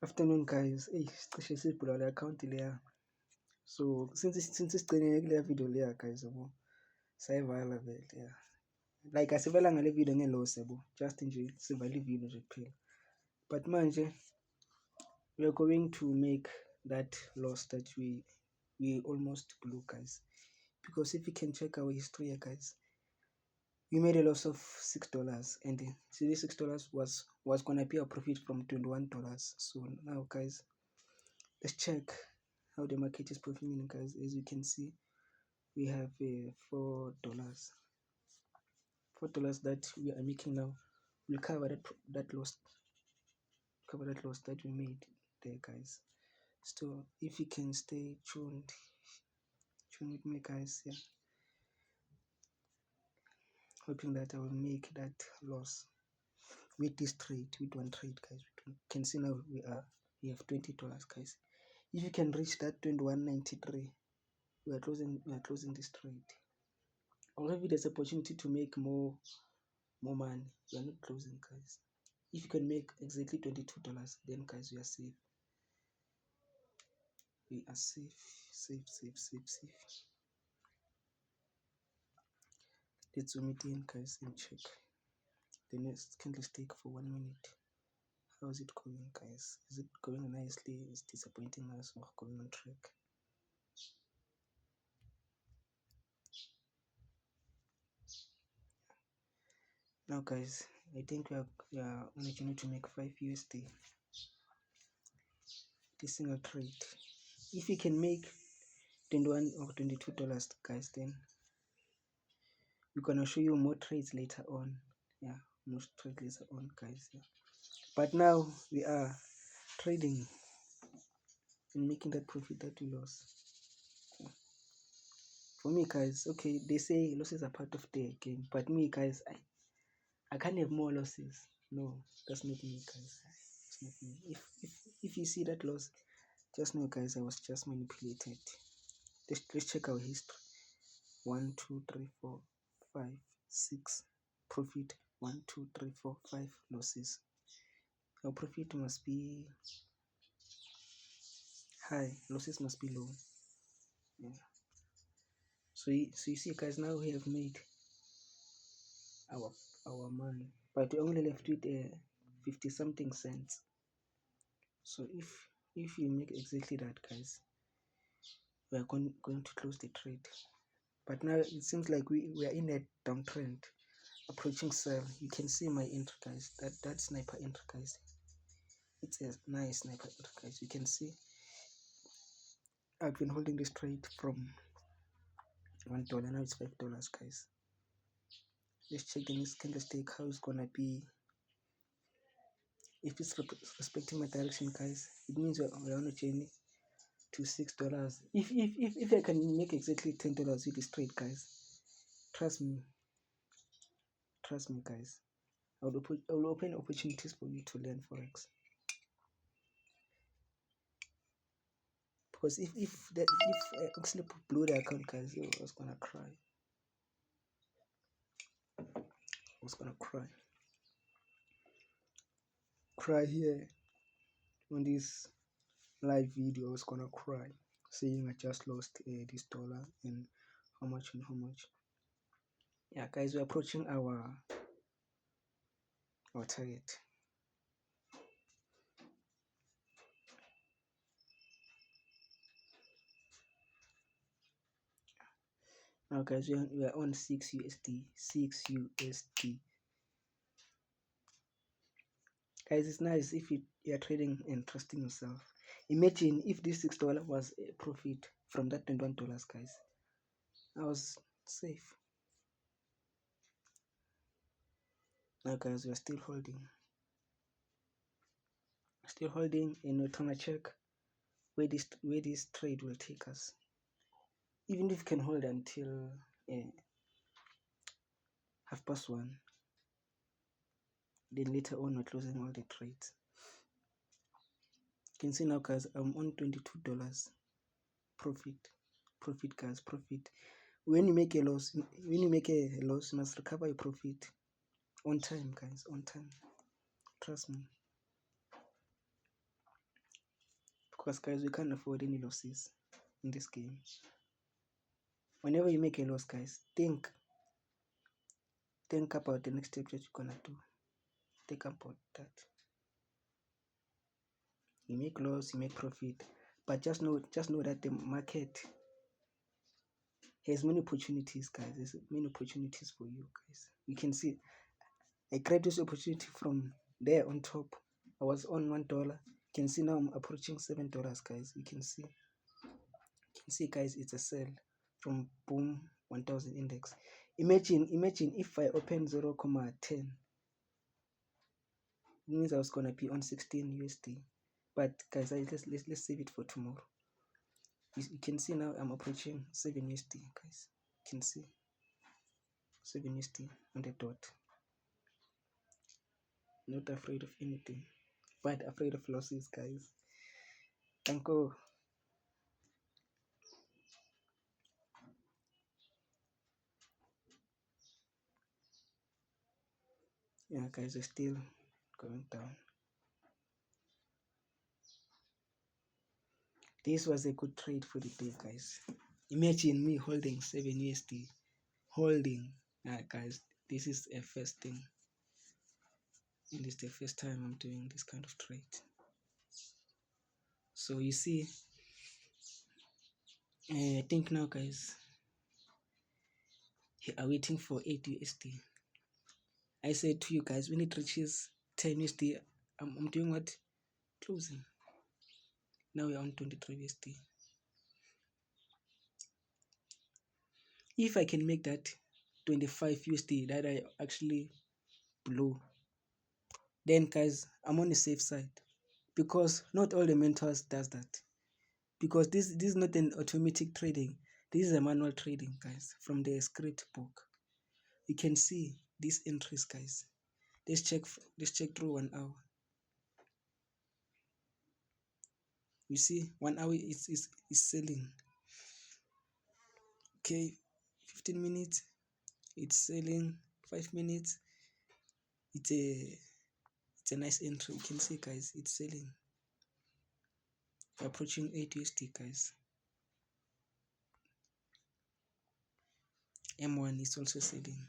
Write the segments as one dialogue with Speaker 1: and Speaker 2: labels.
Speaker 1: Afternoon guys, cishe siyibhula le account leya. So since isigcinile kule video leya guys yabo. Sayivala vele yeah. Like asivala ngale video nge-loss yabo. Just nje sivala i-video nje kuphela. But manje we are going to make that loss that we almost blew guys. Because if you can check our history here guys, we made a loss of $6 and so this $6 was gonna be a profit from $21. So now guys, let's check how the market is performing guys. As you can see, we have $4 that we are making now. We'll cover that loss that we made there guys. So if you can stay tuned with me guys, yeah, hoping that I will make that loss with this trade, with one trade guys. You can see now we have $20 guys. If you can reach that 21.93, we are closing this trade. Or if there's opportunity to make more money, we are not closing guys. If you can make exactly $22, then guys we are safe. We are safe. Let's zoom it in guys and check the next candlestick for 1 minute. How is it going guys? Is it going nicely? Is disappointing us or going on track? Now guys, I think we are on a journey to make 5 USD this single trade. If you can make 21 or $22 guys, then we're gonna show you more trades later on. Yeah, more trades later on guys, yeah. But now we are trading and making that profit that we lost. Yeah. For me guys, okay, they say losses are part of the game, but me guys, I can't have more losses. No, that's not me guys. That's not me. If you see that loss, just know guys, I was just manipulated. Let's check our history. 1 2 3 4 5 6 profit. 1 2 3 4 5 losses. Our profit must be high, losses must be low. Yeah. So you see guys, now we have made our money, but we only left with 50 something cents. So if you make exactly that guys, we are going to close the trade. But now it seems like we are in a downtrend approaching sell. You can see my entry guys, that sniper entry guys. It's a nice sniper entry guys. You can see I've been holding this trade from $1, now it's $5 guys. Let's check the next candlestick, how it's gonna be. If it's respecting my direction guys, it means we're on a journey to $6. If I can make exactly $10 with this trade guys, trust me guys, I will open opportunities for you to learn forex. Because if I actually blew the account guys, I was gonna cry. Cry here on this live video. I was gonna cry saying I just lost this dollar and how much. Yeah guys, we're approaching our target. Now guys, we are on 6 USD. Guys, it's nice if you are trading and trusting yourself. Imagine if this $6 was a profit from that $21 guys. I was safe. Now guys, we are still holding and we're trying to check where this trade will take us. Even if you can hold until 1:30, then later on we're closing all the trades. You can see now guys, I'm on $22 profit guys. Profit. When you make a loss, you must recover your profit on time guys, on time. Trust me. because guys, we can't afford any losses in this game. Whenever you make a loss, guys, think about the next step that you're gonna do. Think about that. You make loss, you make profit, but just know that the market has many opportunities, guys. There's many opportunities for you, guys. You can see I grabbed this opportunity from there on top. I was on $1. You can see now I'm approaching $7, guys. You can see, guys, it's a sell from boom 1000 index. Imagine if I open 0.10, it means I was gonna be on 16 USD. But guys, let's save it for tomorrow. You can see now I'm approaching 7 USD, guys. You can see 7 USD on the dot. Not afraid of anything, but afraid of losses, guys. Thank you. Yeah, guys, are still going down. This was a good trade for the day, guys. Imagine me holding 7 USD. Guys, this is a first thing. And it's the first time I'm doing this kind of trade. So you see, I think now, guys, we are waiting for 8 USD. I said to you guys, when it reaches 10 USD, I'm doing what? Closing. Now we're on 23 USD. If I can make that 25 USD that I actually blew, then guys, I'm on the safe side, because not all the mentors does that. Because this is not an automatic trading. This is a manual trading, guys, from the script book. You can see these entries, guys. Let's check through 1 hour. You see 1 hour is selling. Okay, 15 minutes it's selling, 5 minutes it's a nice entry. You can see, guys, it's selling, approaching 8 USD, guys. M1 is also selling.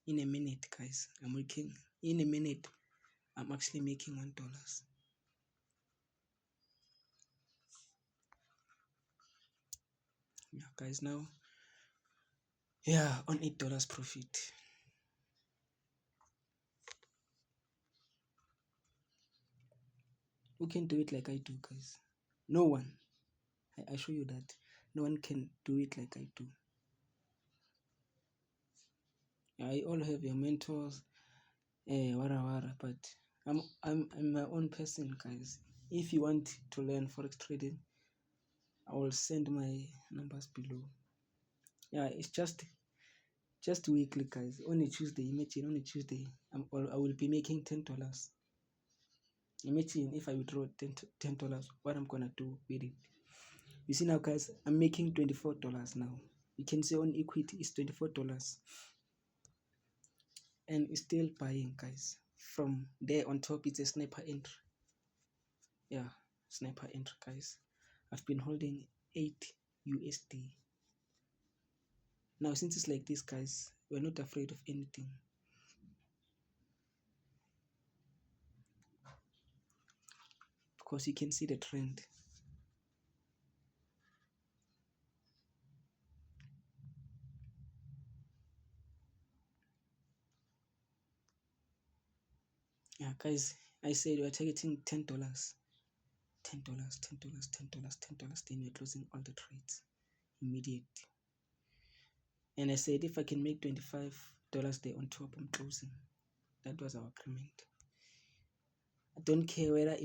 Speaker 1: In a minute, guys, I'm actually making $1. Yeah, guys, now on $8 profit. Who can do it like I do, guys? No one. I show you that no one can do it like I do. I all have your mentors, but I'm my own person, guys. If you want to learn forex trading, I will send my numbers below. Yeah, it's just weekly, guys. On a Tuesday, imagine on a Tuesday, I will be making $10. Imagine if I withdraw $10, what I'm gonna do with it. You see now, guys, I'm making $24 now. You can see on equity is $24, and it's still buying, guys. From there on top, it's a sniper entry. Yeah, sniper entry, guys. I've been holding 8 USD. Now, since it's like this, guys, we're not afraid of anything. Because you can see the trend. Yeah, guys, I said we're targeting $10. $10, $10, $10, $10. Then we're closing all the trades immediately. And I said if I can make $25 there on top, I'm closing. That was our agreement. I don't care whether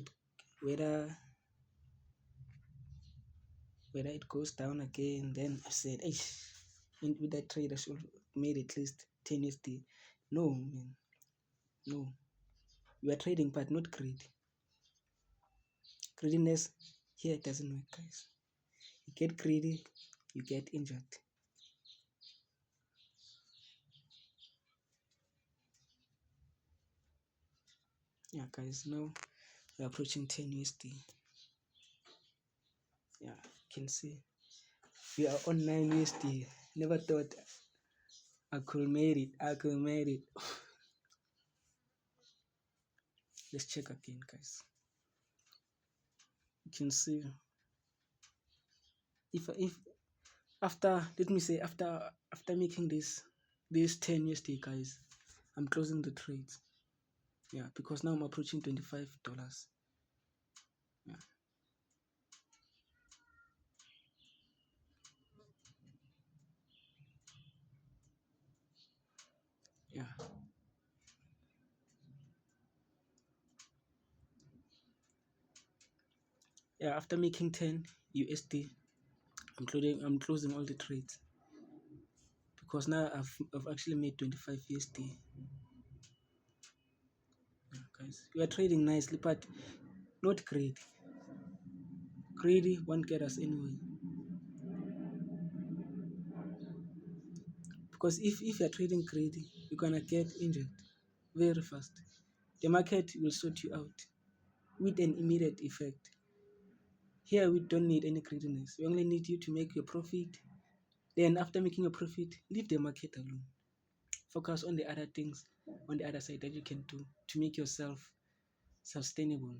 Speaker 1: it goes down again. Then I said, with that trade I should have made at least 10 USD. No, man, no. You are trading, but not greedy. Greediness here doesn't work, guys. You get greedy, you get injured. Yeah, guys, now we're approaching 10 USD. Yeah, you can see we are on 9 USD. Never thought I could made it. I could made it. Let's check again, guys. You can see if after, let me say, after making this 10 USD, guys, I'm closing the trades. Yeah, because now I'm approaching $25. Yeah. Yeah. Yeah, after making 10 USD, I'm closing all the trades because now I've actually made 25 USD. Yeah, guys, we are trading nicely, but not greedy. Greedy won't get us anywhere. Because if you're trading greedy, you're gonna get injured very fast. The market will sort you out with an immediate effect. Here we don't need any greediness. We only need you to make your profit. Then after making a profit, leave the market alone. Focus on the other things on the other side that you can do to make yourself sustainable.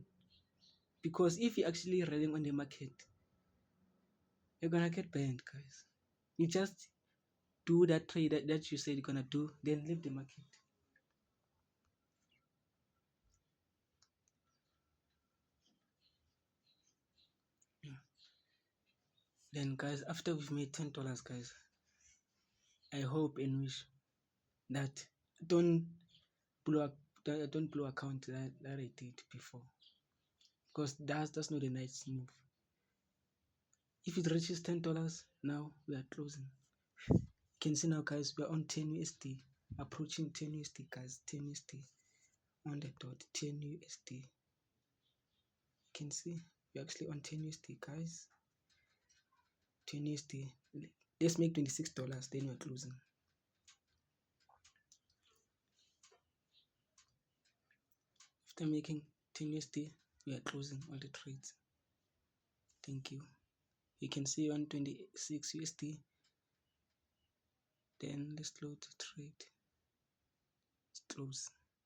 Speaker 1: Because if you're actually relying on the market, you're gonna get banned, guys. You just do that trade that you said you're gonna do, then leave the market. Yeah. Then guys, after we've made $10, guys, I hope and wish that don't blow up don't blow account that I did before. Because that's not a nice move. If it reaches $10, now we are closing. You can see now, guys, we are on 10 USD, approaching 10 USD, guys, 10 USD on the dot, 10 USD. You can see we're actually on 10 USD, guys, 10 USD. Let's make $26, then we're closing. After making 10 USD, we are closing all the trades. Thank you. You can see on 26 USD. Then let's load the trade. Let's close.